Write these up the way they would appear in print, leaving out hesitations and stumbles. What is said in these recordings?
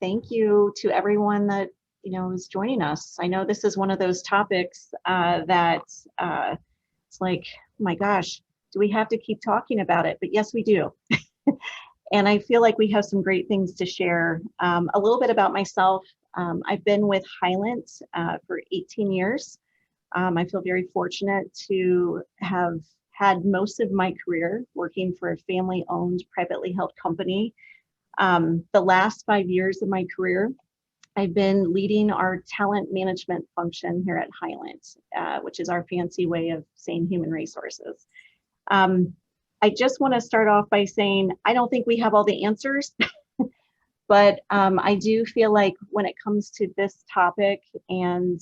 thank you to everyone that is joining us. I know this is one of those topics that it's like, oh my gosh, do we have to keep talking about it? But yes, we do. And I feel like we have some great things to share. A little bit about myself. I've been with Hylant for 18 years. I feel very fortunate to have had most of my career working for a family-owned, privately held company. The last 5 years of my career, I've been leading our talent management function here at Hylant, which is our fancy way of saying human resources. I just want to start off by saying I don't think we have all the answers, but I do feel like when it comes to this topic and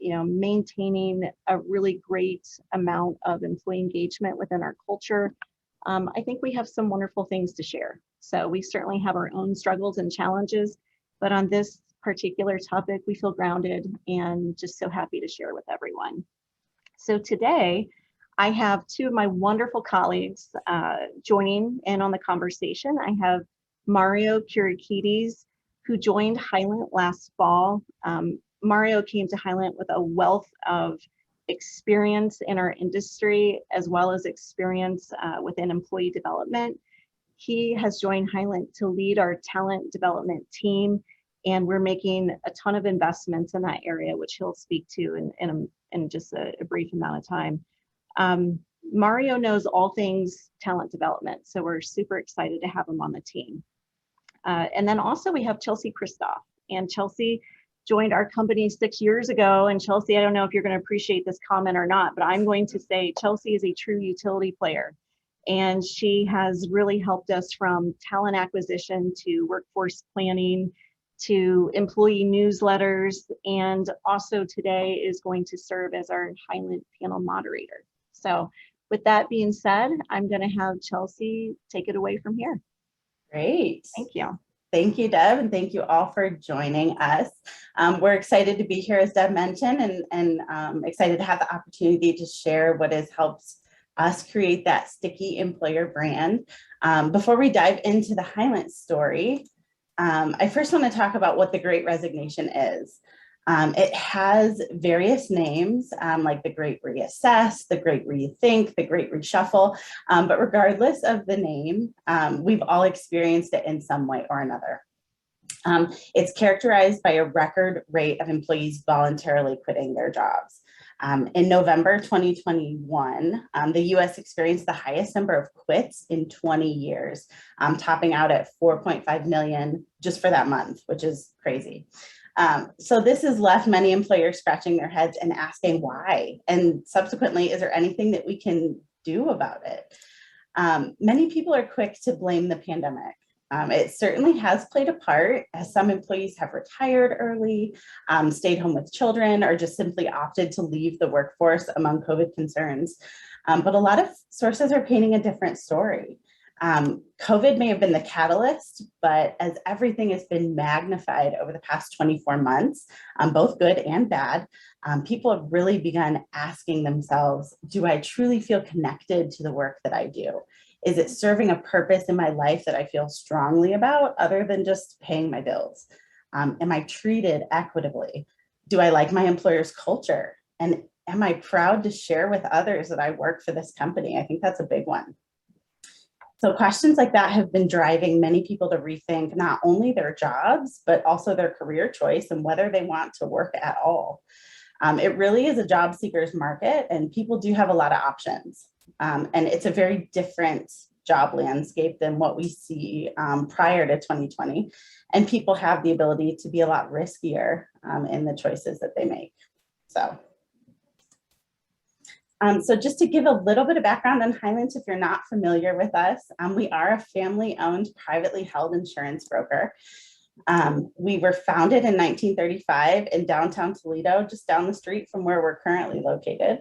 maintaining a really great amount of employee engagement within our culture, I think we have some wonderful things to share. So we certainly have our own struggles and challenges, but on this particular topic, we feel grounded and just so happy to share with everyone. So today, I have two of my wonderful colleagues joining in on the conversation. I have Mario Kirikides, who joined Hylant last fall. Mario came to Hylant with a wealth of experience in our industry, as well as experience within employee development. He has joined Hylant to lead our talent development team, and we're making a ton of investments in that area, which he'll speak to in just a brief amount of time. Mario knows all things talent development, so we're super excited to have him on the team. And then also we have Chelsea Christoph, and Chelsea joined our company 6 years ago. And Chelsea, I don't know if you're going to appreciate this comment or not, but I'm going to say Chelsea is a true utility player. And she has really helped us from talent acquisition to workforce planning to employee newsletters, and also today is going to serve as our Hylant panel moderator. So with that being said, I'm going to have Chelsea take it away from here. Great. Thank you. Thank you, Deb, and thank you all for joining us. We're excited to be here, as Deb mentioned, and excited to have the opportunity to share what has helped us create that sticky employer brand. Before we dive into the Hylant story, I first want to talk about what the Great Resignation is. It has various names, like the Great Reassess, the Great Rethink, the Great Reshuffle, but regardless of the name, we've all experienced it in some way or another. It's characterized by a record rate of employees voluntarily quitting their jobs. In November 2021, the US experienced the highest number of quits in 20 years, topping out at 4.5 million just for that month, which is crazy. So this has left many employers scratching their heads and asking why, and subsequently, is there anything that we can do about it? Many people are quick to blame the pandemic. It certainly has played a part, as some employees have retired early, stayed home with children, or just simply opted to leave the workforce among COVID concerns. But a lot of sources are painting a different story. COVID may have been the catalyst, but as everything has been magnified over the past 24 months, both good and bad, people have really begun asking themselves, do I truly feel connected to the work that I do? Is it serving a purpose in my life that I feel strongly about, other than just paying my bills? Am I treated equitably? Do I like my employer's culture? And am I proud to share with others that I work for this company? I think that's a big one. So questions like that have been driving many people to rethink not only their jobs, but also their career choice and whether they want to work at all. It really is a job seeker's market, and people do have a lot of options. And it's a very different job landscape than what we see prior to 2020. And people have the ability to be a lot riskier in the choices that they make. So just to give a little bit of background on Hylant, if you're not familiar with us, we are a family-owned, privately held insurance broker. We were founded in 1935 in downtown Toledo, just down the street from where we're currently located.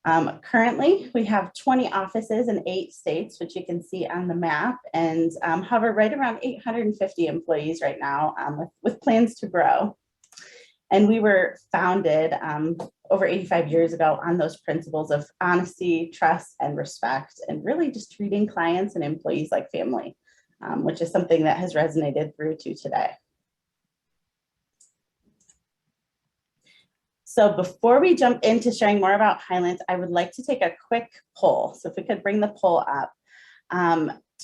Currently, we have 20 offices in 8 states, which you can see on the map, and hover right around 850 employees right now, with plans to grow. And we were founded over 85 years ago on those principles of honesty, trust, and respect, and really just treating clients and employees like family. which is something that has resonated through to today. So before we jump into sharing more about Highlands, I would like to take a quick poll. So if we could bring the poll up.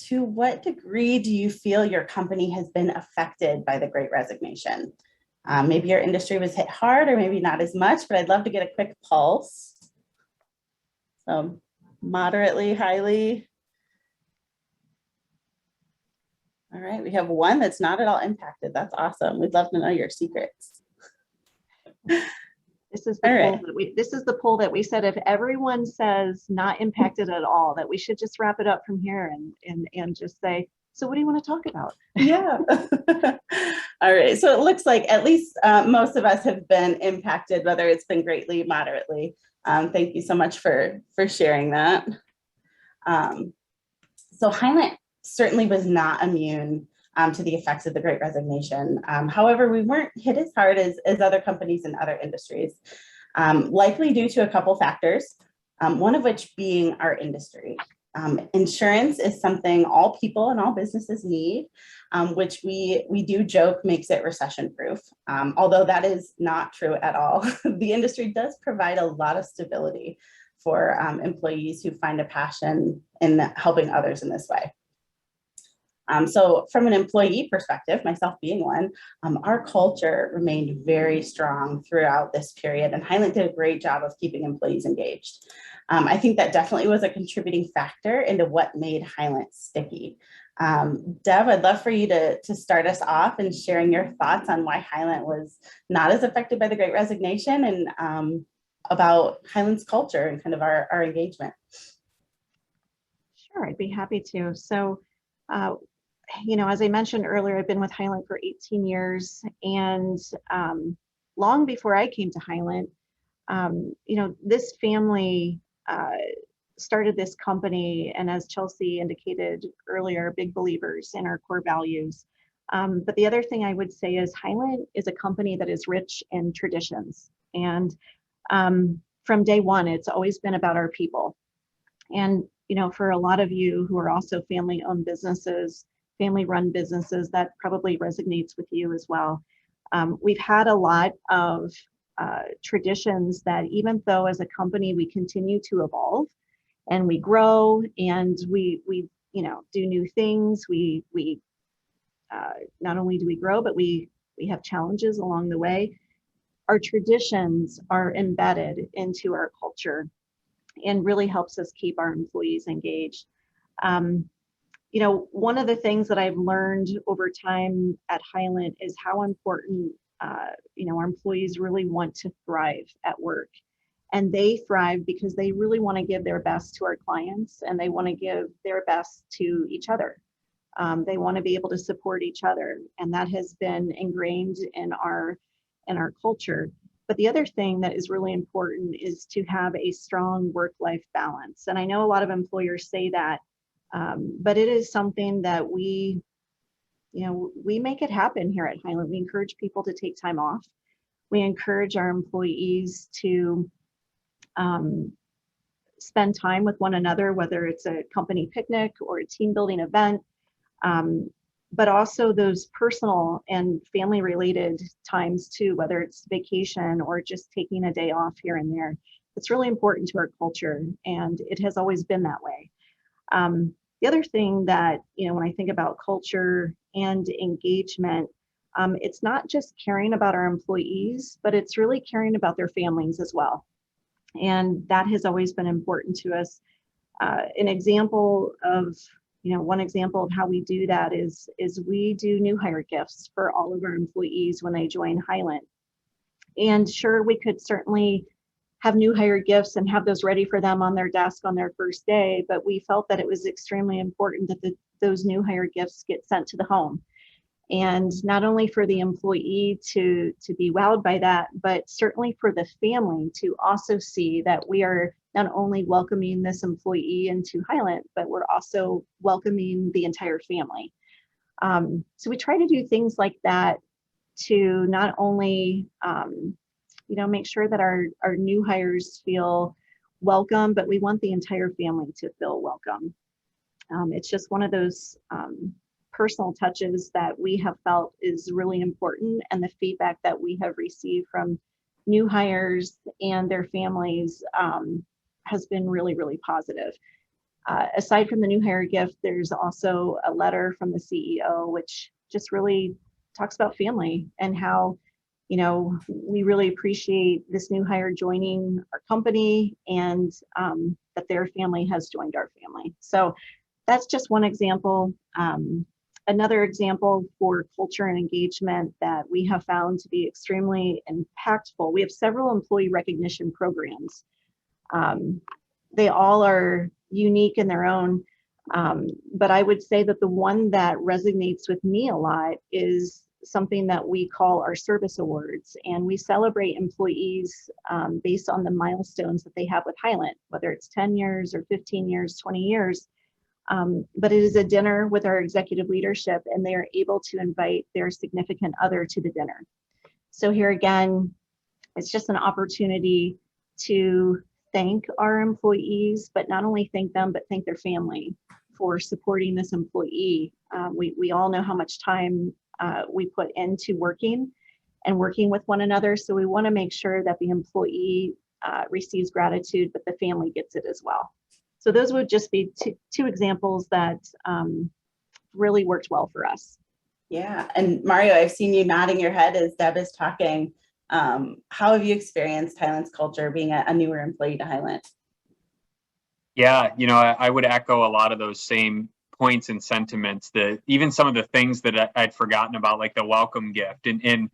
To what degree do you feel your company has been affected by the Great Resignation? Maybe your industry was hit hard or maybe not as much, but I'd love to get a quick pulse. So moderately, highly. All right, we have one that's not at all impacted. That's awesome. We'd love to know your secrets. This is the poll that this is the poll that we said if everyone says not impacted at all, that we should just wrap it up from here and just say, so what do you want to talk about? Yeah. All right. So it looks like at least most of us have been impacted, whether it's been greatly, moderately. Thank you so much for sharing that. So Hylant certainly was not immune to the effects of the Great Resignation. However, we weren't hit as hard as other companies in other industries, likely due to a couple factors, one of which being our industry. Insurance is something all people and all businesses need, which we do joke makes it recession-proof, although that is not true at all. The industry does provide a lot of stability for employees who find a passion in helping others in this way. So from an employee perspective, myself being one, our culture remained very strong throughout this period, and Hylant did a great job of keeping employees engaged. I think that definitely was a contributing factor into what made Hylant sticky. Deb, I'd love for you to start us off and sharing your thoughts on why Hylant was not as affected by the Great Resignation and about Hylant's culture and kind of our engagement. Sure, I'd be happy to. So, you know, as I mentioned earlier, I've been with Hylant for 18 years, and long before I came to Hylant, you know, this family started this company, and as Chelsea indicated earlier, big believers in our core values. But the other thing I would say is Hylant is a company that is rich in traditions, and from day one, it's always been about our people. And you know, for a lot of you who are also family-owned businesses, family-run businesses, that probably resonates with you as well. We've had a lot of traditions that even though as a company we continue to evolve and we grow and we you know, do new things, we not only do we grow, but we have challenges along the way. Our traditions are embedded into our culture and really helps us keep our employees engaged. You know, one of the things that I've learned over time at Hylant is how important, you know, our employees really want to thrive at work. And they thrive because they really want to give their best to our clients, and they want to give their best to each other. They want to be able to support each other, and that has been ingrained in our culture. But the other thing that is really important is to have a strong work-life balance. And I know a lot of employers say that, but it is something that we make it happen here at Hylant. We encourage people to take time off. We encourage our employees to spend time with one another, whether it's a company picnic or a team building event, but also those personal and family related times too, whether it's vacation or just taking a day off here and there. It's really important to our culture, and it has always been that way. The other thing that, you know, when I think about culture and engagement, it's not just caring about our employees, but it's really caring about their families as well. And that has always been important to us. An example of, you know, one example of how we do that is we do new hire gifts for all of our employees when they join Hylant. And sure, we could certainly have new hire gifts and have those ready for them on their desk on their first day, but we felt that it was extremely important that those new hire gifts get sent to the home. And not only for the employee to be wowed by that, but certainly for the family to also see that we are not only welcoming this employee into Hylant, but we're also welcoming the entire family. So we try to do things like that to not only you know, make sure that our new hires feel welcome, but we want the entire family to feel welcome. It's just one of those personal touches that we have felt is really important, and the feedback that we have received from new hires and their families has been really, really positive. Aside from the new hire gift, there's also a letter from the CEO, which just really talks about family and how, you know, we really appreciate this new hire joining our company, and that their family has joined our family. So that's just one example. Another example for culture and engagement that we have found to be extremely impactful. We have several employee recognition programs. They all are unique in their own, but I would say that the one that resonates with me a lot is something that we call our service awards, and we celebrate employees based on the milestones that they have with Hylant, whether it's 10 years or 15 years, 20 years. But it is a dinner with our executive leadership, and they are able to invite their significant other to the dinner. So here again, it's just an opportunity to thank our employees, but not only thank them, but thank their family for supporting this employee. We all know how much time we put into working with one another. So we want to make sure that the employee receives gratitude, but the family gets it as well. So those would just be two examples that really worked well for us. Yeah, and Mario, I've seen you nodding your head as Deb is talking. How have you experienced Hyland's culture being a newer employee to Hylant? Yeah, you know, I would echo a lot of those same points and sentiments, that even some of the things that I'd forgotten about, like the welcome gift and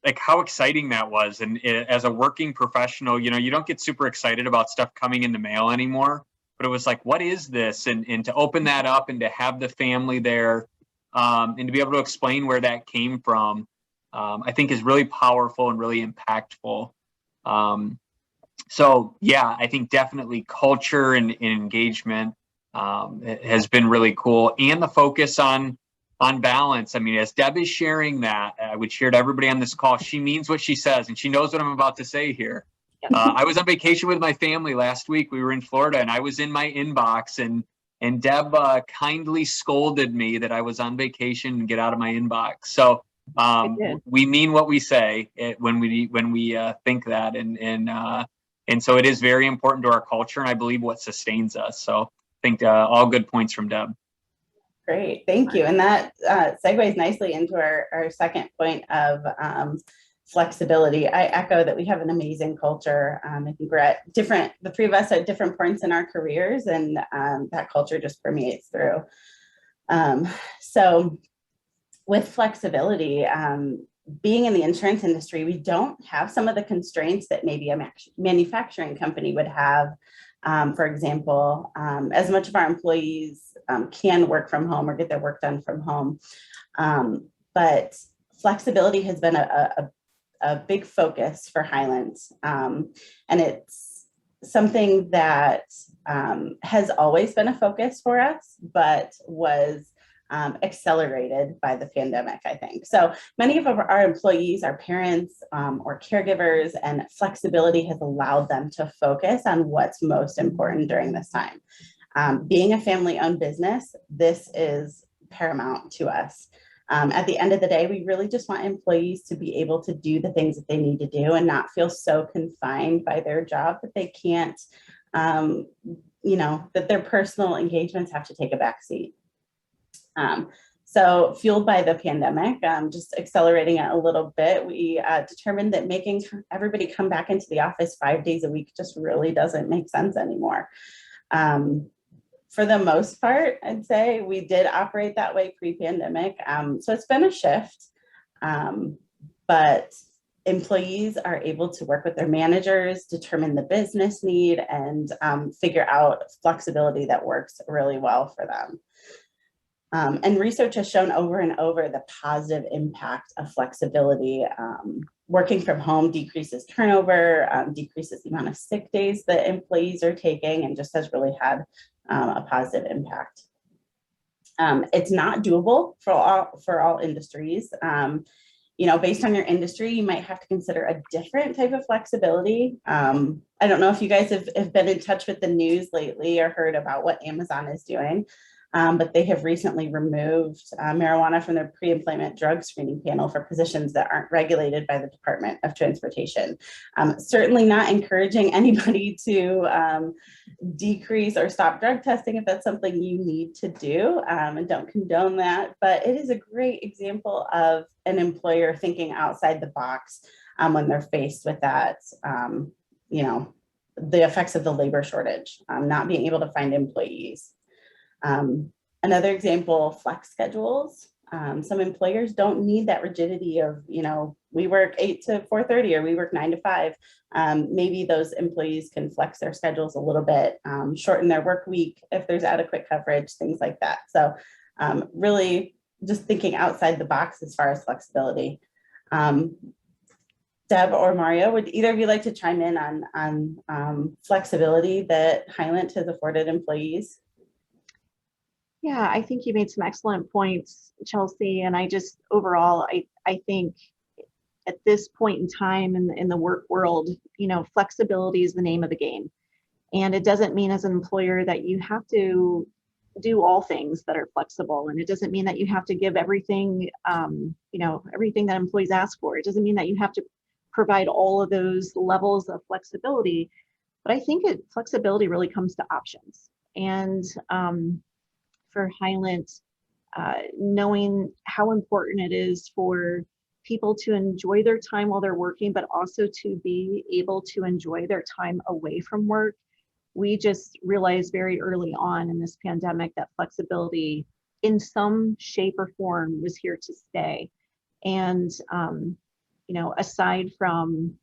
like how exciting that was. And as a working professional, you know, you don't get super excited about stuff coming in the mail anymore, but it was like, what is this? And to open that up and to have the family there, and to be able to explain where that came from, I think is really powerful and really impactful. So yeah, I think definitely culture and engagement has been really cool, and the focus on balance. I mean, as Deb is sharing that, I would share to everybody on this call, she means what she says, and she knows what I'm about to say here. I was on vacation with my family last week. We were in Florida, and I was in my inbox, and Deb kindly scolded me that I was on vacation and get out of my inbox. So we mean what we say when we think that, and so it is very important to our culture, and I believe what sustains us. So I think all good points from Deb. Great, thank you. And that segues nicely into our second point of flexibility. I echo that we have an amazing culture. I think we're at the three of us are at different points in our careers, and that culture just permeates through. So with flexibility, being in the insurance industry, we don't have some of the constraints that maybe a manufacturing company would have. For example, as much of our employees can work from home or get their work done from home. But flexibility has been a big focus for Hylant. And it's something that has always been a focus for us, but was accelerated by the pandemic, I think. So many of our employees are parents or caregivers, and flexibility has allowed them to focus on what's most important during this time. Being a family-owned business, this is paramount to us. At the end of the day, we really just want employees to be able to do the things that they need to do and not feel so confined by their job that they can't, that their personal engagements have to take a back seat. So fueled by the pandemic, just accelerating it a little bit, we determined that making everybody come back into the office 5 days a week just really doesn't make sense anymore. For the most part, I'd say we did operate that way pre-pandemic. So it's been a shift, but employees are able to work with their managers, determine the business need, and figure out flexibility that works really well for them. And research has shown over and over the positive impact of flexibility. Working from home decreases turnover, decreases the amount of sick days that employees are taking, and just has really had a positive impact. It's not doable for all industries. Based on your industry, you might have to consider a different type of flexibility. I don't know if you guys have been in touch with the news lately or heard about what Amazon is doing. but they have recently removed marijuana from their pre-employment drug screening panel for positions that aren't regulated by the Department of Transportation. Certainly not encouraging anybody to decrease or stop drug testing if that's something you need to do, and don't condone that, but it is a great example of an employer thinking outside the box when they're faced with that, you know, the effects of the labor shortage, not being able to find employees. Another example, flex schedules. Some employers don't need that rigidity of, you know, we work 8 to 4:30 or we work 9 to 5. Maybe those employees can flex their schedules a little bit, shorten their work week if there's adequate coverage, things like that. So really just thinking outside the box as far as flexibility. Deb or Mario, would either of you like to chime in on flexibility that Hylant has afforded employees? Yeah, I think you made some excellent points, Chelsea. And I just overall, I think at this point in time in the work world, you know, flexibility is the name of the game. And it doesn't mean as an employer that you have to do all things that are flexible. And it doesn't mean that you have to give everything, you know, everything that employees ask for. It doesn't mean that you have to provide all of those levels of flexibility. But I think flexibility really comes to options. And for Hylant, knowing how important it is for people to enjoy their time while they're working, but also to be able to enjoy their time away from work. We just realized very early on in this pandemic that flexibility in some shape or form was here to stay. And, you know, aside from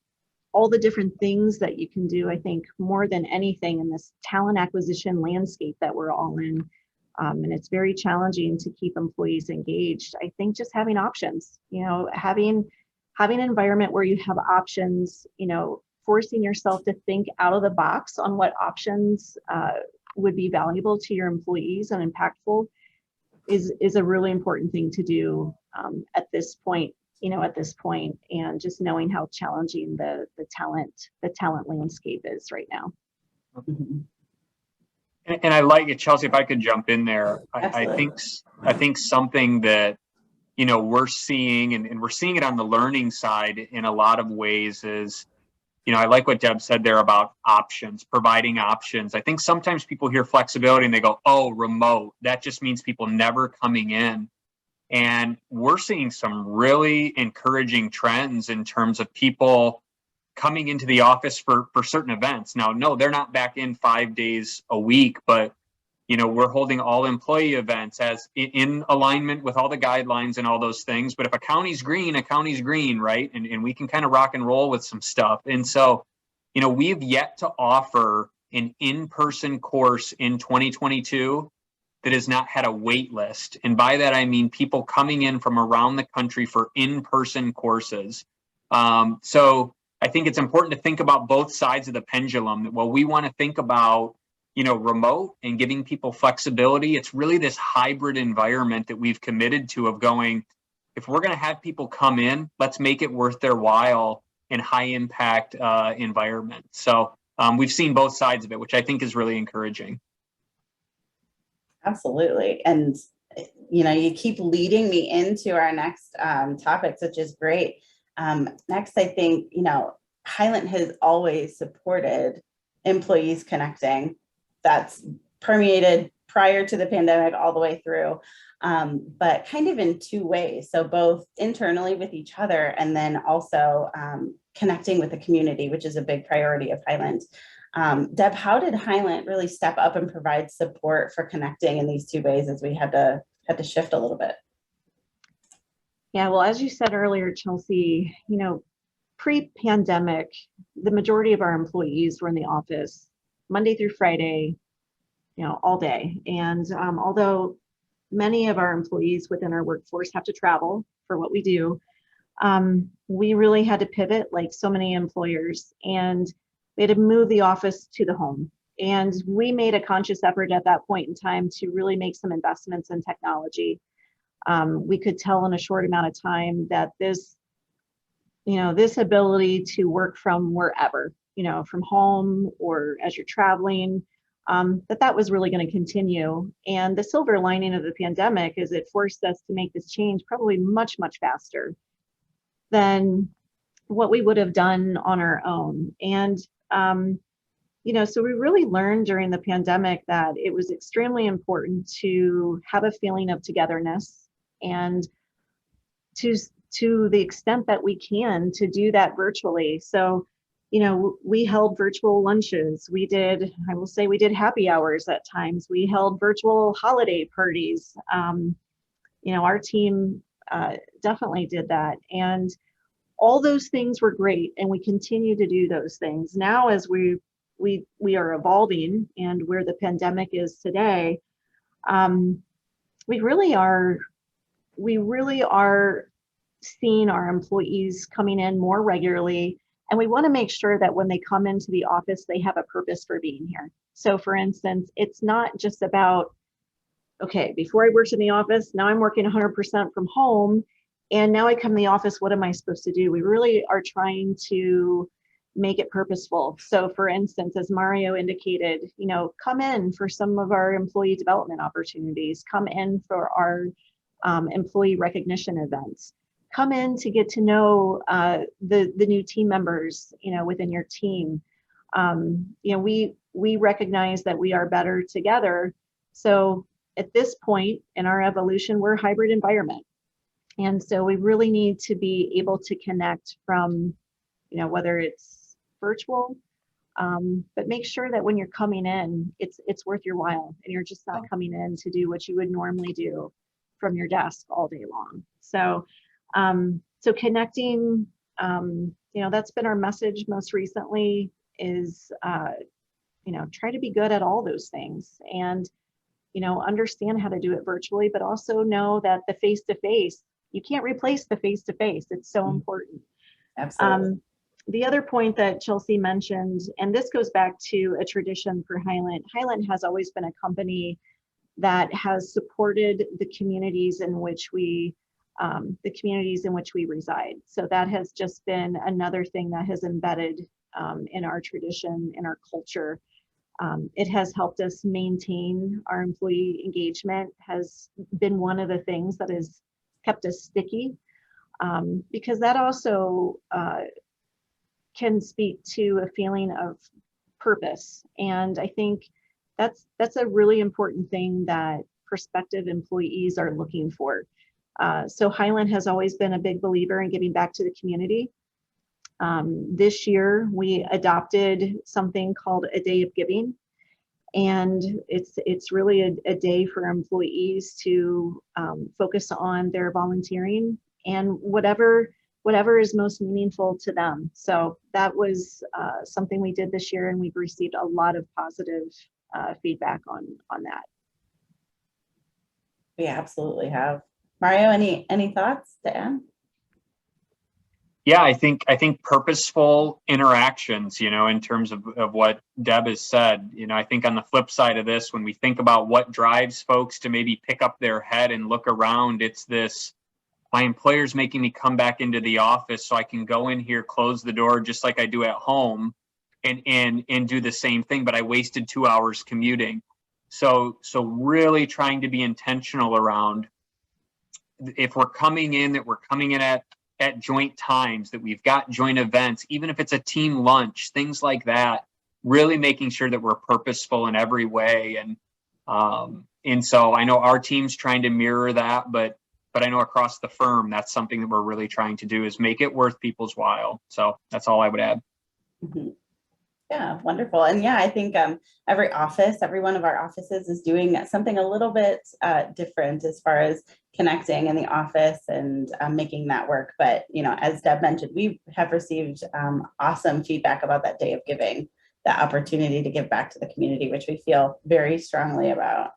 all the different things that you can do, I think more than anything in this talent acquisition landscape that we're all in, and it's very challenging to keep employees engaged. I think just having options, you know, having an environment where you have options, you know, forcing yourself to think out of the box on what options would be valuable to your employees and impactful is a really important thing to do at this point, you know, and just knowing how challenging the talent landscape is right now. And I like it, Chelsea, if I could jump in there. I think something that, you know, we're seeing, and we're seeing it on the learning side in a lot of ways is, you know, I like what Deb said there about options, providing options. I think sometimes people hear flexibility and they go, oh, remote. That just means people never coming in. And we're seeing some really encouraging trends in terms of people coming into the office for certain events. Now, no, they're not back in 5 days a week, but, you know, we're holding all employee events as in alignment with all the guidelines and all those things. But if a county's green, right? And we can kind of rock and roll with some stuff. And so, you know, we've yet to offer an in-person course in 2022 that has not had a wait list. And by that, I mean people coming in from around the country for in-person courses. So I think it's important to think about both sides of the pendulum. While we want to think about, you know, remote and giving people flexibility, it's really this hybrid environment that we've committed to of going, if we're going to have people come in, let's make it worth their while in high impact environment. So we've seen both sides of it, which I think is really encouraging. Absolutely. And, you know, you keep leading me into our next topics, which is great. Next, I think, you know, Hylant has always supported employees connecting. That's permeated prior to the pandemic all the way through, but kind of in two ways. So both internally with each other and then also connecting with the community, which is a big priority of Hylant. Deb, how did Hylant really step up and provide support for connecting in these two ways as we had to shift a little bit? Yeah, well, as you said earlier, Chelsea, you know, pre-pandemic, the majority of our employees were in the office Monday through Friday, you know, all day. And although many of our employees within our workforce have to travel for what we do, we really had to pivot like so many employers, and we had to move the office to the home. And we made a conscious effort at that point in time to really make some investments in technology. We could tell in a short amount of time that this ability to work from wherever, you know, from home or as you're traveling, that was really going to continue. And the silver lining of the pandemic is it forced us to make this change probably much, much faster than what we would have done on our own. And, so we really learned during the pandemic that it was extremely important to have a feeling of togetherness, and to the extent that we can, to do that virtually. So, we held virtual lunches. I will say we did happy hours at times. We held virtual holiday parties. Our team definitely did that. And all those things were great. And we continue to do those things. Now, as we are evolving and where the pandemic is today, we really are seeing our employees coming in more regularly. And we want to make sure that when they come into the office, they have a purpose for being here. So for instance, it's not just about, okay, before I worked in the office, now I'm working 100% from home, and now I come to the office, what am I supposed to do? We really are trying to make it purposeful. So for instance, as Mario indicated, come in for some of our employee development opportunities, come in for our employee recognition events, come in to get to know the new team members, within your team. We recognize that we are better together. So at this point in our evolution, we're a hybrid environment. And so we really need to be able to connect from, whether it's virtual, but make sure that when you're coming in, it's worth your while, and you're just not coming in to do what you would normally do from your desk all day long. So connecting, that's been our message most recently is, try to be good at all those things, and, understand how to do it virtually, but also know that the face-to-face, you can't replace the face-to-face. It's so important. Absolutely. The other point that Chelsea mentioned, and this goes back to a tradition for Hylant. Hylant has always been a company that has supported the communities in which we reside. So that has just been another thing that has embedded in our tradition, in our culture. It has helped us maintain our employee engagement, has been one of the things that has kept us sticky, because that also can speak to a feeling of purpose. And I think that's a really important thing that prospective employees are looking for. So Hylant has always been a big believer in giving back to the community. This year, we adopted something called a Day of Giving. And it's really a day for employees to focus on their volunteering and whatever is most meaningful to them. So that was something we did this year, and we've received a lot of positive feedback on that. We absolutely have. Mario, any thoughts to add? Yeah, I think purposeful interactions, in terms of what Deb has said, I think on the flip side of this, when we think about what drives folks to maybe pick up their head and look around, it's this, my employer's making me come back into the office so I can go in here, close the door just like I do at home, and do the same thing, but I wasted 2 hours commuting. So really trying to be intentional around, if we're coming in, that we're coming in at joint times, that we've got joint events, even if it's a team lunch, things like that, really making sure that we're purposeful in every way. And so I know our team's trying to mirror that, but I know across the firm, that's something that we're really trying to do, is make it worth people's while. So that's all I would add. Mm-hmm. Yeah, wonderful. And yeah, I think every one of our offices is doing something a little bit different as far as connecting in the office and making that work. But, as Deb mentioned, we have received awesome feedback about that Day of Giving, that opportunity to give back to the community, which we feel very strongly about.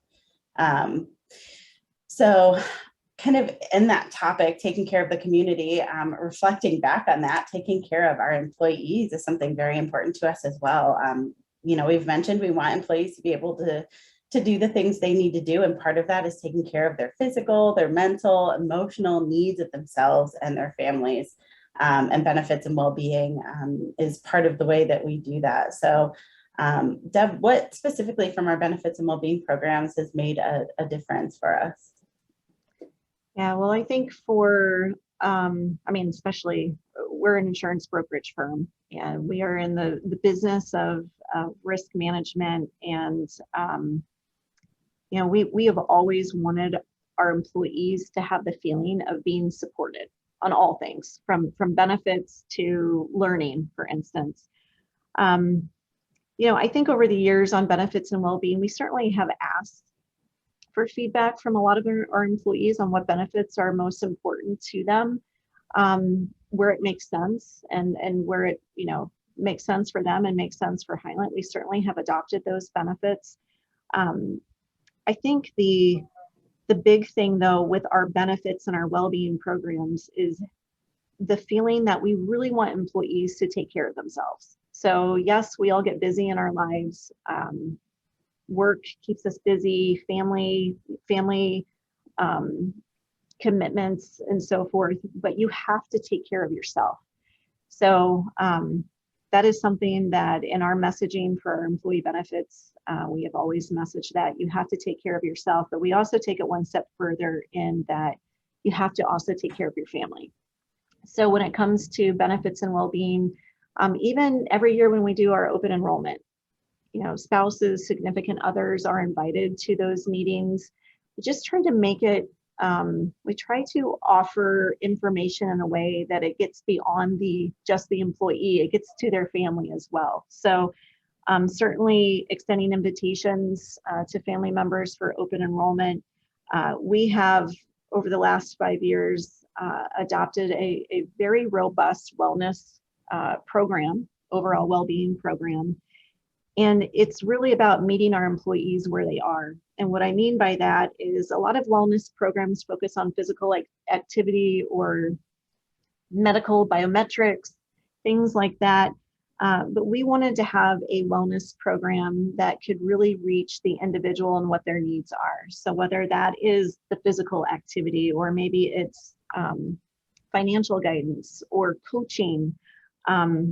So kind of in that topic, taking care of the community, reflecting back on that, taking care of our employees is something very important to us as well. We've mentioned we want employees to be able to do the things they need to do. And part of that is taking care of their physical, their mental, emotional needs of themselves and their families, and benefits and well-being is part of the way that we do that. So Deb, what specifically from our benefits and well-being programs has made a difference for us? Yeah, well, I think for, especially we're an insurance brokerage firm, and we are in the business of risk management. And, we have always wanted our employees to have the feeling of being supported on all things, from benefits to learning, for instance. I think over the years on benefits and well-being, we certainly have asked for feedback from a lot of our employees on what benefits are most important to them, where it makes sense, and where it makes sense for them and makes sense for Hylant. We certainly have adopted those benefits. I think the big thing though with our benefits and our well-being programs is the feeling that we really want employees to take care of themselves. So yes, we all get busy in our lives. Work keeps us busy, family commitments and so forth, but you have to take care of yourself. So that is something that in our messaging for our employee benefits, we have always messaged that you have to take care of yourself, but we also take it one step further in that you have to also take care of your family. So when it comes to benefits and well-being, even every year when we do our open enrollment, spouses, significant others are invited to those meetings. We just try to make it, we try to offer information in a way that it gets beyond just the employee, it gets to their family as well. So certainly extending invitations to family members for open enrollment. We have, over the last 5 years, adopted a very robust wellness program, overall well-being program. And it's really about meeting our employees where they are. And what I mean by that is a lot of wellness programs focus on physical activity or medical biometrics, things like that. But we wanted to have a wellness program that could really reach the individual and what their needs are. So whether that is the physical activity, or maybe it's financial guidance or coaching.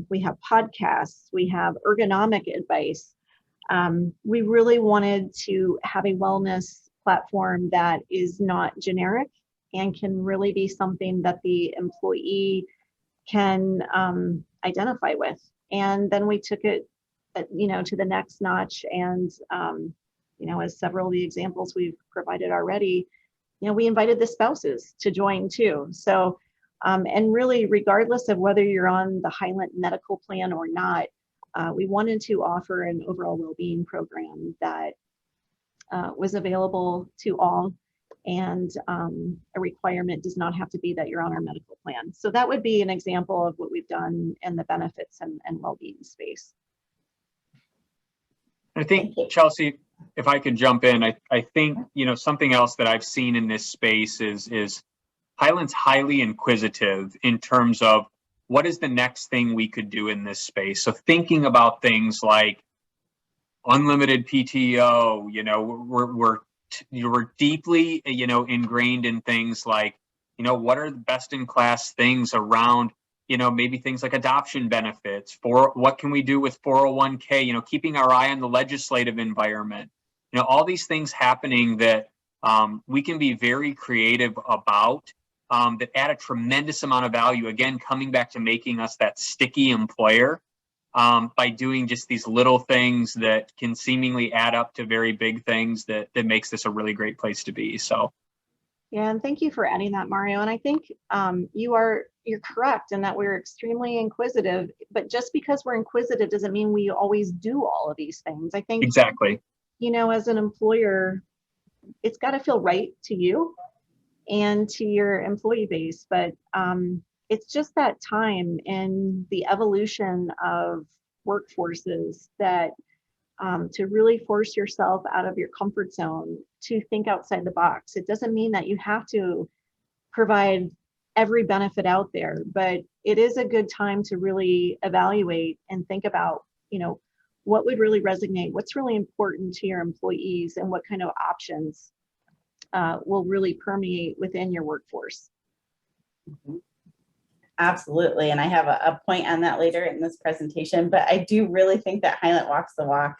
We have podcasts, we have ergonomic advice. We really wanted to have a wellness platform that is not generic and can really be something that the employee can identify with. And then we took it, to the next notch. And, as several of the examples we've provided already, we invited the spouses to join too. So, and really, regardless of whether you're on the Hylant medical plan or not, we wanted to offer an overall well-being program that was available to all, and a requirement does not have to be that you're on our medical plan. So that would be an example of what we've done in the benefits and well-being space. I think, Chelsea, if I could jump in, I think, something else that I've seen in this space is Hyland's highly inquisitive in terms of what is the next thing we could do in this space. So thinking about things like unlimited PTO, we're deeply, ingrained in things like, what are the best in class things around, maybe things like adoption benefits, for what can we do with 401k, keeping our eye on the legislative environment, all these things happening that we can be very creative about, that add a tremendous amount of value. Again, coming back to making us that sticky employer by doing just these little things that can seemingly add up to very big things that makes this a really great place to be. So. Yeah, and thank you for adding that, Mario. And I think you're correct in that we're extremely inquisitive, but just because we're inquisitive doesn't mean we always do all of these things. I think exactly, as an employer, it's got to feel right to you and to your employee base, but it's just that time in the evolution of workforces that to really force yourself out of your comfort zone to think outside the box. It doesn't mean that you have to provide every benefit out there, but it is a good time to really evaluate and think about, what would really resonate, what's really important to your employees, and what kind of options will really permeate within your workforce. Mm-hmm. Absolutely. And I have a point on that later in this presentation, but I do really think that Hylant walks the walk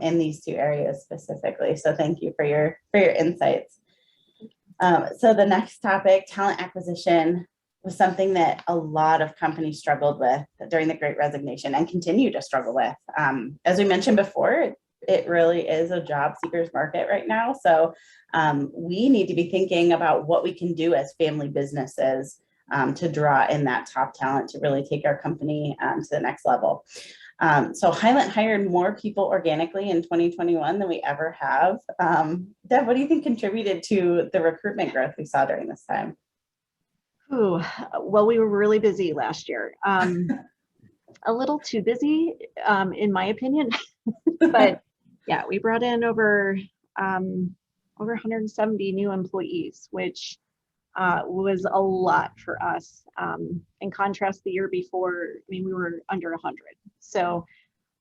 in these two areas specifically. So thank you for your insights. So the next topic, talent acquisition, was something that a lot of companies struggled with during the Great Resignation and continue to struggle with. As we mentioned before, it really is a job seekers market right now. So we need to be thinking about what we can do as family businesses to draw in that top talent to really take our company to the next level. So Hylant hired more people organically in 2021 than we ever have. Deb, what do you think contributed to the recruitment growth we saw during this time? Ooh, well, we were really busy last year. A little too busy, in my opinion, but yeah, we brought in over 170 new employees, which was a lot for us. In contrast, the year before, I mean, we were under 100. So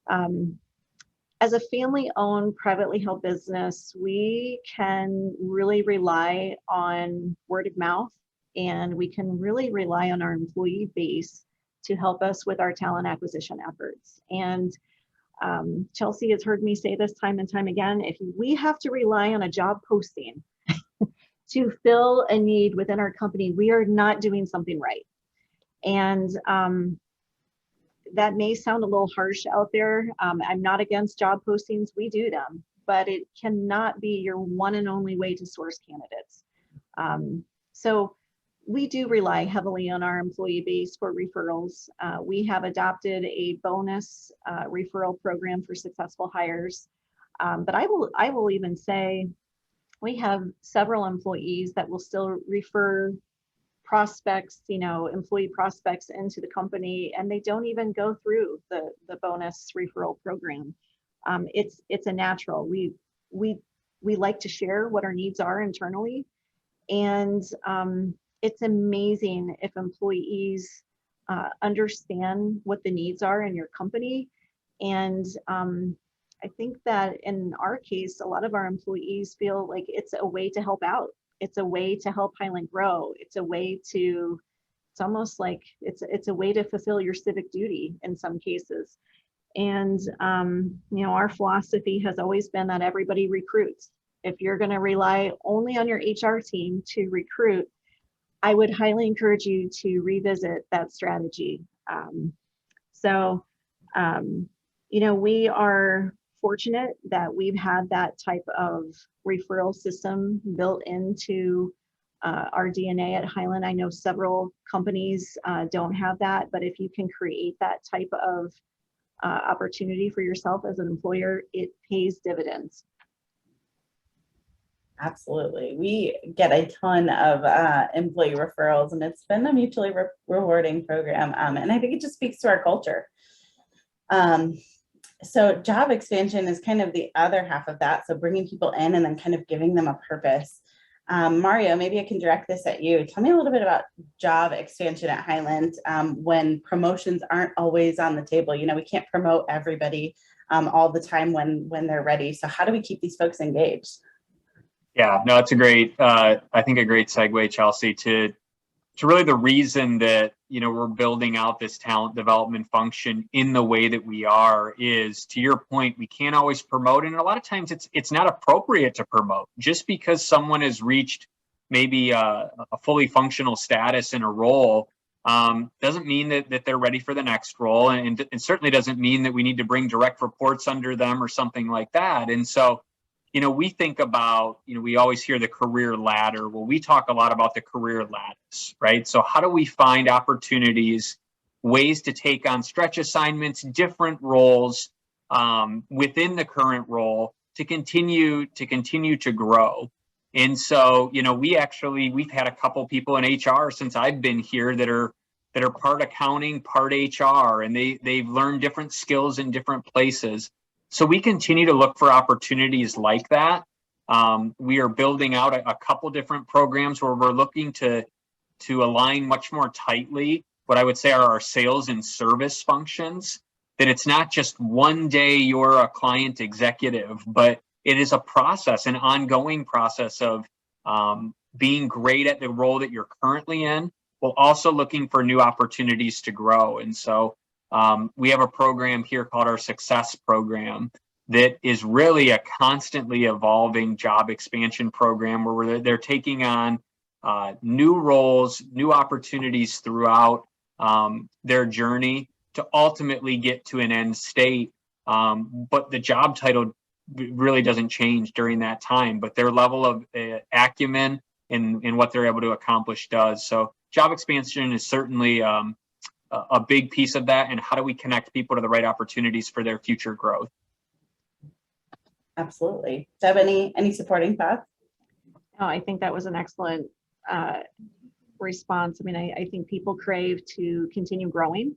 as a family-owned, privately held business, we can really rely on word of mouth, and we can really rely on our employee base to help us with our talent acquisition efforts. And Chelsea has heard me say this time and time again, if we have to rely on a job posting to fill a need within our company, we are not doing something right. And that may sound a little harsh out there. I'm not against job postings, we do them, but it cannot be your one and only way to source candidates. So we do rely heavily on our employee base for referrals. We have adopted a bonus referral program for successful hires. But I will even say we have several employees that will still refer prospects, employee prospects into the company, and they don't even go through the bonus referral program. It's a natural. We like to share what our needs are internally, and it's amazing if employees understand what the needs are in your company. And I think that in our case, a lot of our employees feel like it's a way to help out. It's a way to help Hylant grow. It's a way to, it's almost like it's a way to fulfill your civic duty in some cases. And our philosophy has always been that everybody recruits. If you're going to rely only on your HR team to recruit, I would highly encourage you to revisit that strategy. We are fortunate that we've had that type of referral system built into our DNA at Hylant. I know several companies don't have that, but if you can create that type of opportunity for yourself as an employer, it pays dividends. Absolutely. We get a ton of employee referrals, and it's been a mutually rewarding program. And I think it just speaks to our culture. So job expansion is kind of the other half of that. So bringing people in and then kind of giving them a purpose. Mario, maybe I can direct this at you. Tell me a little bit about job expansion at Hylant when promotions aren't always on the table. We can't promote everybody all the time when they're ready. So how do we keep these folks engaged? Yeah, no, it's a great, I think a great segue, Chelsea, to really the reason that, we're building out this talent development function in the way that we are is, to your point, we can't always promote. And a lot of times it's not appropriate to promote just because someone has reached maybe a fully functional status in a role. Doesn't mean that they're ready for the next role. And certainly doesn't mean that we need to bring direct reports under them or something like that. And so, we think about, we always hear the career ladder. Well, we talk a lot about the career lattice, right? So how do we find opportunities, ways to take on stretch assignments, different roles within the current role to continue to grow? And so, we've had a couple people in HR since I've been here that are part accounting, part HR, and they've learned different skills in different places. So we continue to look for opportunities like that. We are building out a couple different programs where we're looking to align much more tightly what I would say are our sales and service functions, that it's not just one day you're a client executive, but it is a process, an ongoing process of being great at the role that you're currently in, while also looking for new opportunities to grow. And so we have a program here called our Success Program that is really a constantly evolving job expansion program where they're taking on new roles, new opportunities throughout their journey to ultimately get to an end state. But the job title really doesn't change during that time, but their level of acumen and what they're able to accomplish does. So job expansion is certainly a big piece of that. And how do we connect people to the right opportunities for their future growth? Absolutely. Deb, any supporting thoughts? Oh, I think that was an excellent response. I mean, I think people crave to continue growing,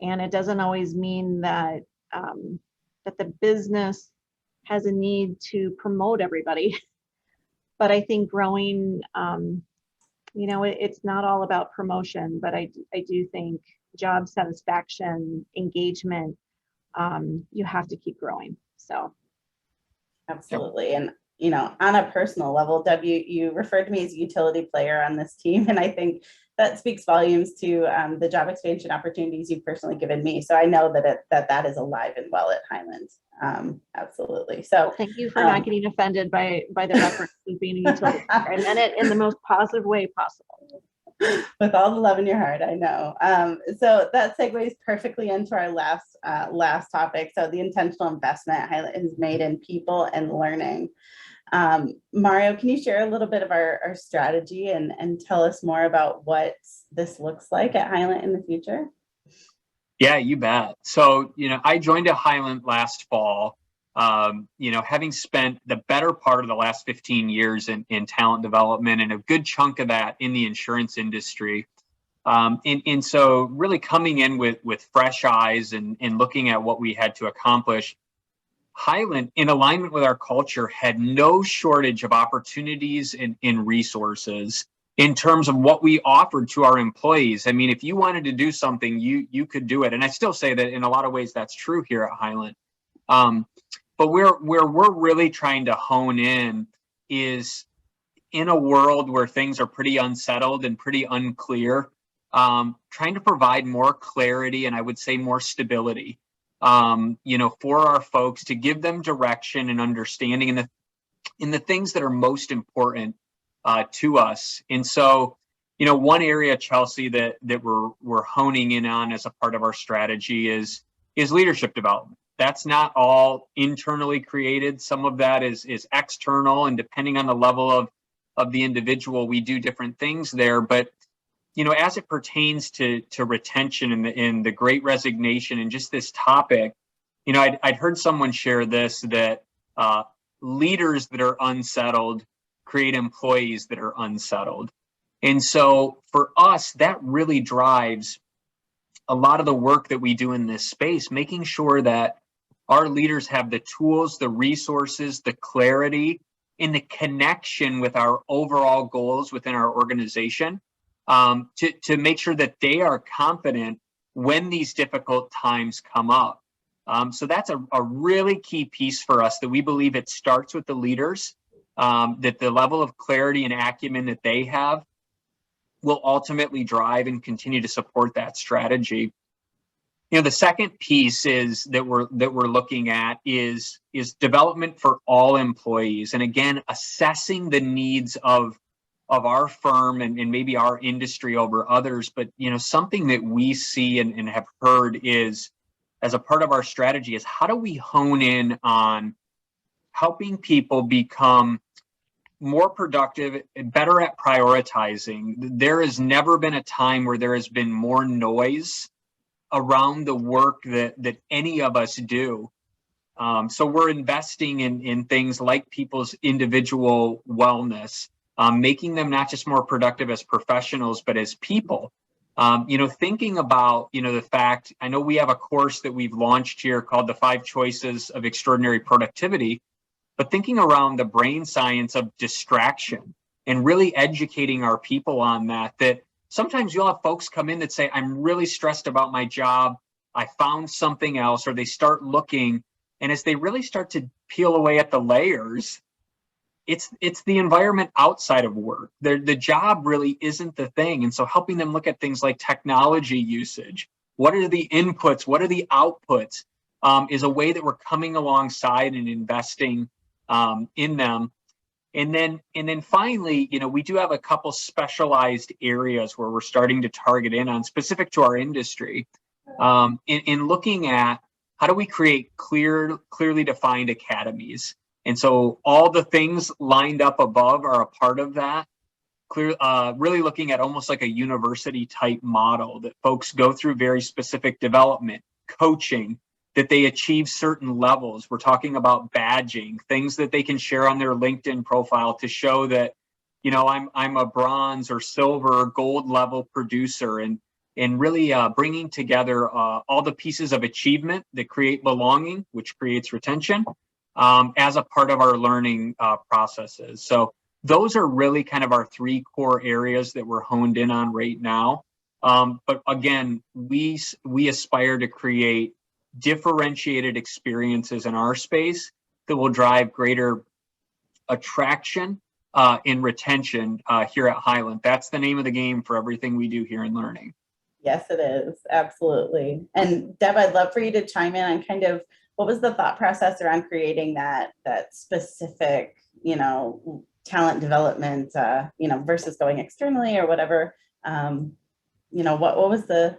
and it doesn't always mean that that the business has a need to promote everybody. But I think growing, you know, it's not all about promotion, but I do think job satisfaction, engagement, you have to keep growing. So. Absolutely. And, you know, on a personal level, Deb, you referred to me as a utility player on this team. And I think that speaks volumes to the job expansion opportunities you've personally given me. So I know that is alive and well at Highlands. Absolutely. So thank you for not getting offended by the reference to being a utility player. I meant it in the most positive way possible. With all the love in your heart, I know. So that segues perfectly into our last topic. So the intentional investment Hylant has made in people and learning. Mario, can you share a little bit of our strategy and tell us more about what this looks like at Hylant in the future? Yeah, you bet. So, you know, I joined a Hylant last fall, you know, having spent the better part of the last 15 years in talent development and a good chunk of that in the insurance industry. And so really coming in with fresh eyes and looking at what we had to accomplish, Hylant, in alignment with our culture, had no shortage of opportunities and resources in terms of what we offered to our employees. I mean, if you wanted to do something, you could do it. And I still say that in a lot of ways that's true here at Hylant. But where we're really trying to hone in is in a world where things are pretty unsettled and pretty unclear, trying to provide more clarity and I would say more stability, you know, for our folks, to give them direction and understanding in the things that are most important to us. And so, you know, one area, Chelsea, that we're honing in on as a part of our strategy is leadership development. That's not all internally created. Some of that is external, and depending on the level of the individual, we do different things there. But, you know, as it pertains to retention and the Great Resignation and just this topic, you know, I'd heard someone share this, that leaders that are unsettled create employees that are unsettled. And so for us, that really drives a lot of the work that we do in this space, making sure that our leaders have the tools, the resources, the clarity, and the connection with our overall goals within our organization, to make sure that they are confident when these difficult times come up. So that's a really key piece for us, that we believe it starts with the leaders, that the level of clarity and acumen that they have will ultimately drive and continue to support that strategy. You know, the second piece is that we're looking at is development for all employees, and again, assessing the needs of our firm and maybe our industry over others. But, you know, something that we see and have heard is, as a part of our strategy, is how do we hone in on helping people become more productive and better at prioritizing. There has never been a time where there has been more noise around the work that any of us do. So we're investing in things like people's individual wellness, making them not just more productive as professionals, but as people. You know, thinking about, you know, the fact, I know we have a course that we've launched here called the 5 Choices of Extraordinary Productivity, but thinking around the brain science of distraction and really educating our people on that sometimes you'll have folks come in that say, I'm really stressed about my job, I found something else, or they start looking, and as they really start to peel away at the layers, it's the environment outside of work. The job really isn't the thing. And so helping them look at things like technology usage, what are the inputs, what are the outputs, is a way that we're coming alongside and investing in them. And then finally, we do have a couple specialized areas where we're starting to target in on, specific to our industry, in looking at how do we create clearly defined academies. And so all the things lined up above are a part of that. Really looking at almost like a university type model that folks go through very specific development, coaching, that they achieve certain levels. We're talking about badging, things that they can share on their LinkedIn profile to show that, I'm a bronze or silver or gold level producer, and really bringing together all the pieces of achievement that create belonging, which creates retention, as a part of our learning processes. So those are really kind of our three core areas that we're honed in on right now. But again, we aspire to create differentiated experiences in our space that will drive greater attraction and retention here at Hylant. That's the name of the game for everything we do here in learning. Yes, it is. Absolutely. And Deb, I'd love for you to chime in on kind of what was the thought process around creating that specific, talent development, versus going externally or whatever. What was the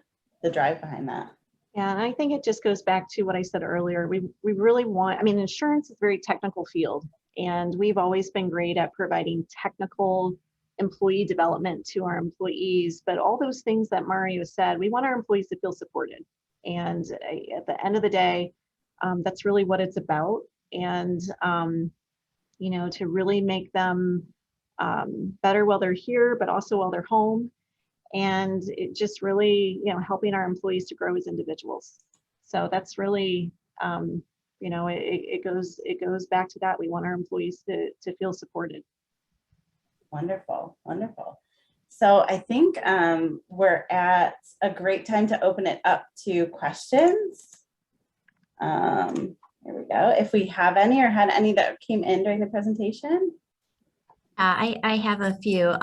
drive behind that? Yeah, and I think it just goes back to what I said earlier. We really want, insurance is a very technical field, and we've always been great at providing technical employee development to our employees. But all those things that Mario said, we want our employees to feel supported. And at the end of the day, that's really what it's about. And, to really make them better while they're here, but also while they're home. And it just really, helping our employees to grow as individuals. So that's really, it goes back to that. We want our employees to feel supported. Wonderful, wonderful. So I think we're at a great time to open it up to questions. Here we go. If we have any or had any that came in during the presentation. I have a few.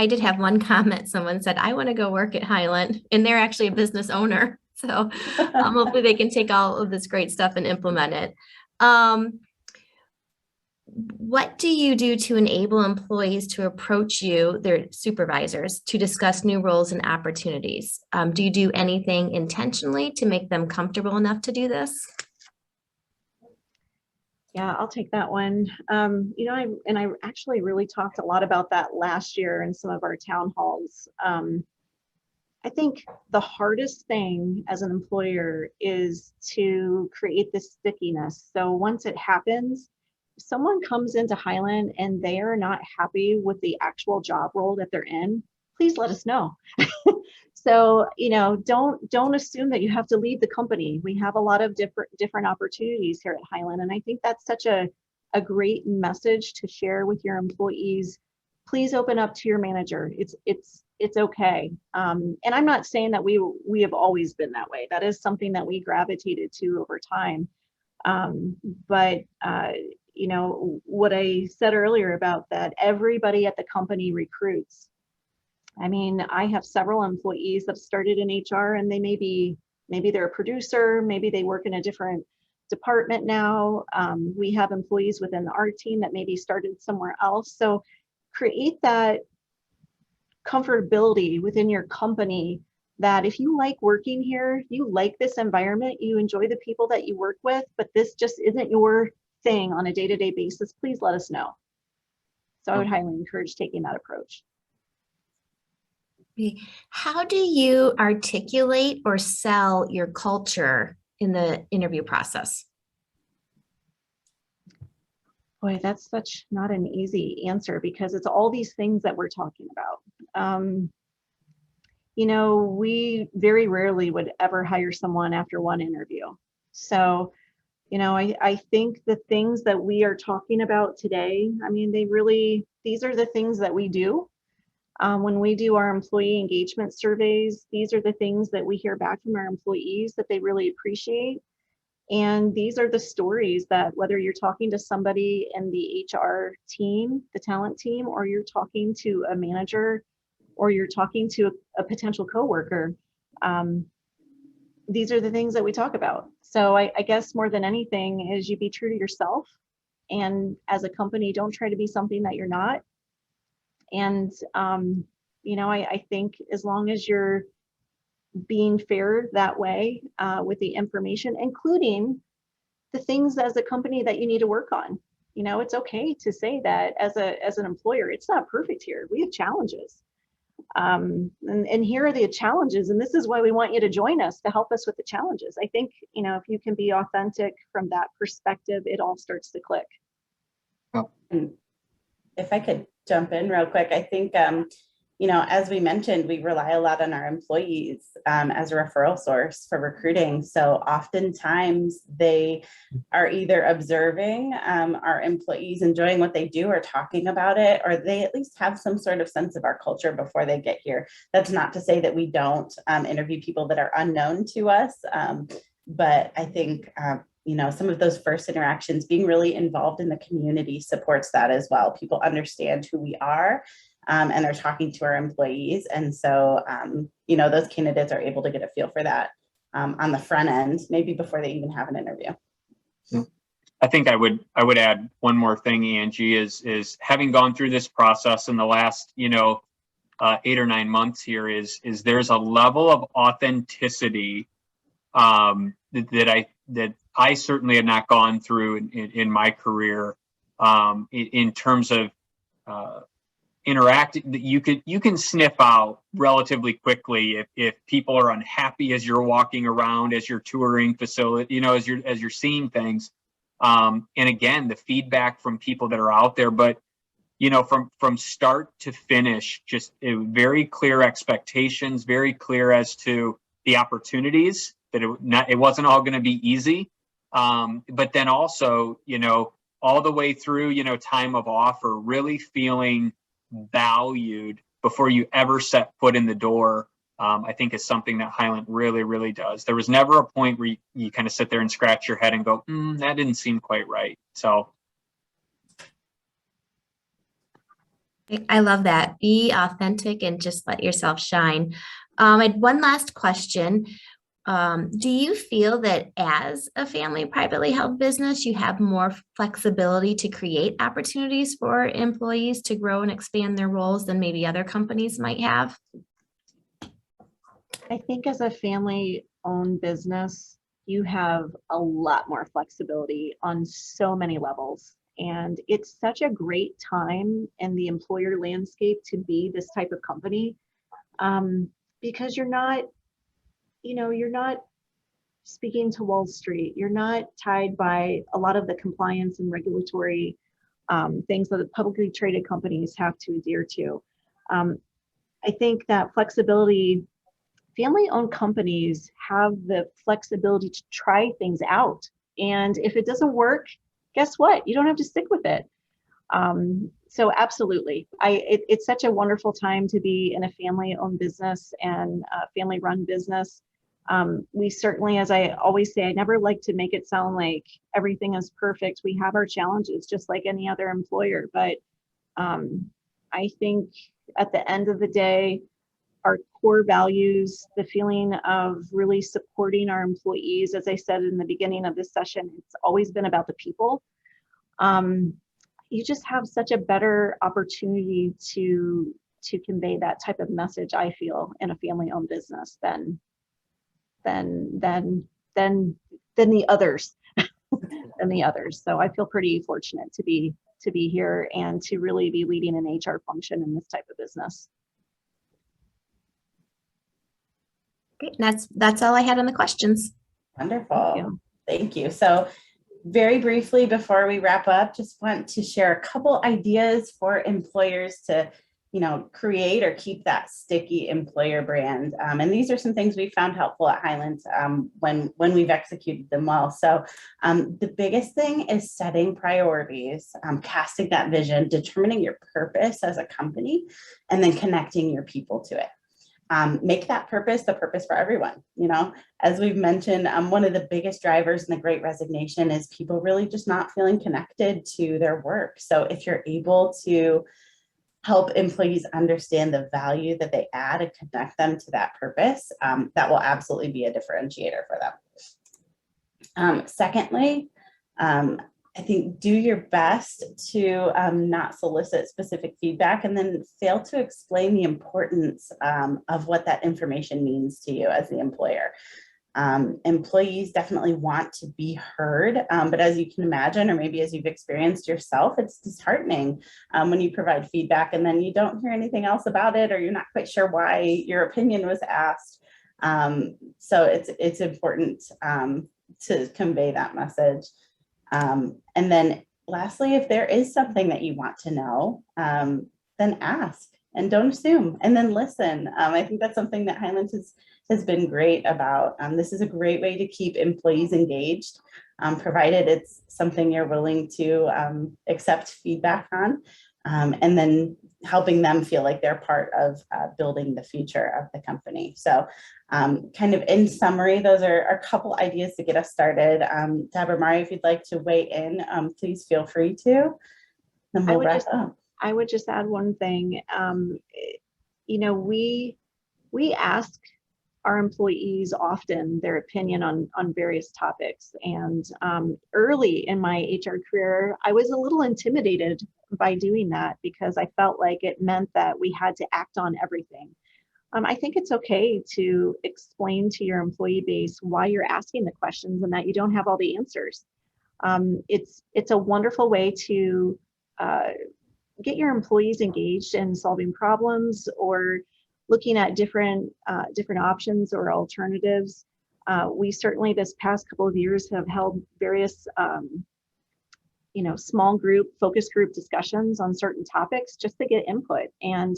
I did have one comment. Someone said, I want to go work at Hylant, and they're actually a business owner. So hopefully they can take all of this great stuff and implement it. What do you do to enable employees to approach you, their supervisors, to discuss new roles and opportunities? Do you do anything intentionally to make them comfortable enough to do this? Yeah, I'll take that one. I actually really talked a lot about that last year in some of our town halls. I think the hardest thing as an employer is to create this stickiness. So once it happens, if someone comes into Hylant and they are not happy with the actual job role that they're in, please let us know. So, don't assume that you have to leave the company. We have a lot of different opportunities here at Hylant. And I think that's such a great message to share with your employees. Please open up to your manager. It's okay. And I'm not saying that we have always been that way. That is something that we gravitated to over time. But what I said earlier about that, everybody at the company recruits. I have several employees that started in HR, and they maybe they're a producer, maybe they work in a different department now. We have employees within our team that maybe started somewhere else. So create that comfortability within your company that if you like working here, you like this environment, you enjoy the people that you work with, but this just isn't your thing on a day-to-day basis, please let us know. So I would highly encourage taking that approach. How do you articulate or sell your culture in the interview process? Boy, that's such not an easy answer because it's all these things that we're talking about. We very rarely would ever hire someone after one interview. So, I think the things that we are talking about today, these are the things that we do. When we do our employee engagement surveys, these are the things that we hear back from our employees that they really appreciate. And these are the stories that whether you're talking to somebody in the HR team, the talent team, or you're talking to a manager, or you're talking to a potential coworker, these are the things that we talk about. So I guess more than anything is you be true to yourself. And as a company, don't try to be something that you're not. And, I think as long as you're being fair that way with the information, including the things as a company that you need to work on. It's okay to say that as an employer, it's not perfect here. We have challenges. And here are the challenges. And this is why we want you to join us to help us with the challenges. I think, if you can be authentic from that perspective, it all starts to click. If I could jump in real quick, I think, as we mentioned, we rely a lot on our employees as a referral source for recruiting. So oftentimes they are either observing our employees enjoying what they do or talking about it, or they at least have some sort of sense of our culture before they get here. That's not to say that we don't interview people that are unknown to us, but I think some of those first interactions, being really involved in the community supports that as well. People understand who we are. And they're talking to our employees. And so, those candidates are able to get a feel for that on the front end, maybe before they even have an interview. I think I would add one more thing, Angie, is having gone through this process in the last, 8 or 9 months here is there's a level of authenticity that I certainly had not gone through in my career in terms of interacting. You can sniff out relatively quickly if people are unhappy as you're walking around, as you're touring facility, as you're seeing things. And again, the feedback from people that are out there, but from start to finish, just very clear expectations, very clear as to the opportunities, that it wasn't all going to be easy. But then also, all the way through, time of offer, really feeling valued before you ever set foot in the door, I think is something that Hylant really, really does. There was never a point where you kind of sit there and scratch your head and go, that didn't seem quite right. So I love that. Be authentic and just let yourself shine. I had one last question. Do you feel that as a family privately held business, you have more flexibility to create opportunities for employees to grow and expand their roles than maybe other companies might have? I think as a family-owned business, you have a lot more flexibility on so many levels. And it's such a great time in the employer landscape to be this type of company because you're not speaking to Wall Street. You're not tied by a lot of the compliance and regulatory things that the publicly traded companies have to adhere to. I think that flexibility, family-owned companies have the flexibility to try things out. And if it doesn't work, guess what? You don't have to stick with it. So absolutely, it's such a wonderful time to be in a family-owned business and a family-run business. We certainly, as I always say, I never like to make it sound like everything is perfect. We have our challenges just like any other employer. But I think at the end of the day, our core values, the feeling of really supporting our employees, as I said in the beginning of this session, it's always been about the people. You just have such a better opportunity to convey that type of message, I feel, in a family-owned business than the others. than the others. So I feel pretty fortunate to be here and to really be leading an HR function in this type of business. Great. That's all I had on the questions. Wonderful. Thank you. So very briefly before we wrap up, just want to share a couple ideas for employers to create or keep that sticky employer brand. And these are some things we found helpful at Hylant when we've executed them well. So the biggest thing is setting priorities, casting that vision, determining your purpose as a company, and then connecting your people to it. make that purpose the purpose for everyone. You know, as we've mentioned, one of the biggest drivers in the Great Resignation is people really just not feeling connected to their work. So if you're able to help employees understand the value that they add and connect them to that purpose, that will absolutely be a differentiator for them. Secondly, I think do your best to not solicit specific feedback and then fail to explain the importance of what that information means to you as the employer. Employees definitely want to be heard, but as you can imagine, or maybe as you've experienced yourself, it's disheartening when you provide feedback and then you don't hear anything else about it, or you're not quite sure why your opinion was asked. So it's important to convey that message. And then lastly, if there is something that you want to know, then ask and don't assume, and then listen. I think that's something that Highlands has been great about. This is a great way to keep employees engaged, provided it's something you're willing to accept feedback on, and then helping them feel like they're part of building the future of the company. So kind of in summary, those are a couple ideas to get us started. Deb or Mari, if you'd like to weigh in, please feel free to. Then we'll wrap up. I would just add one thing. You know, we ask our employees often their opinion on various topics. And early in my HR career, I was a little intimidated by doing that because I felt like it meant that we had to act on everything. I think it's okay to explain to your employee base why you're asking the questions and that you don't have all the answers. It's a wonderful way to get your employees engaged in solving problems or looking at different options or alternatives. We certainly this past couple of years have held various small group, focus group discussions on certain topics just to get input. And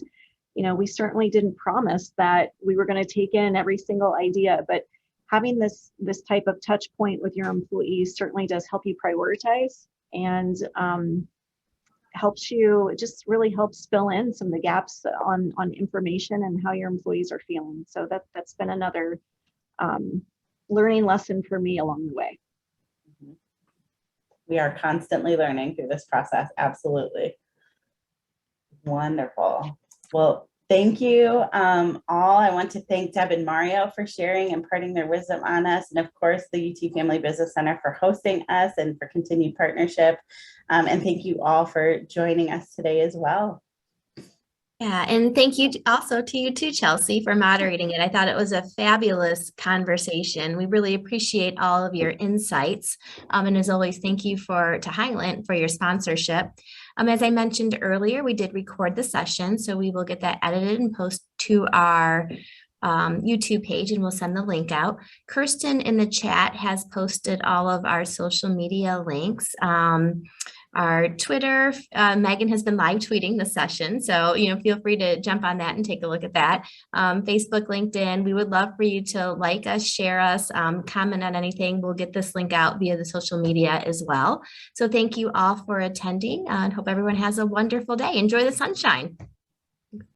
we certainly didn't promise that we were going to take in every single idea, but having this type of touch point with your employees certainly does help you prioritize and just really helps fill in some of the gaps on information and how your employees are feeling. So that's been another learning lesson for me along the way. We are constantly learning through this process. Absolutely. Wonderful. Well, thank you all. I want to thank Deb and Mario for sharing and imparting their wisdom on us. And of course, the UT Family Business Center for hosting us and for continued partnership. And thank you all for joining us today as well. Yeah, and thank you also to you too, Chelsea, for moderating it. I thought it was a fabulous conversation. We really appreciate all of your insights. And as always, thank you to Hylant for your sponsorship. As I mentioned earlier, we did record the session, so we will get that edited and post to our YouTube page, and we'll send the link out. Kirsten in the chat has posted all of our social media links. Our Twitter, Megan has been live tweeting the session. So, feel free to jump on that and take a look at that. Facebook, LinkedIn, we would love for you to like us, share us, comment on anything. We'll get this link out via the social media as well. So thank you all for attending and hope everyone has a wonderful day. Enjoy the sunshine.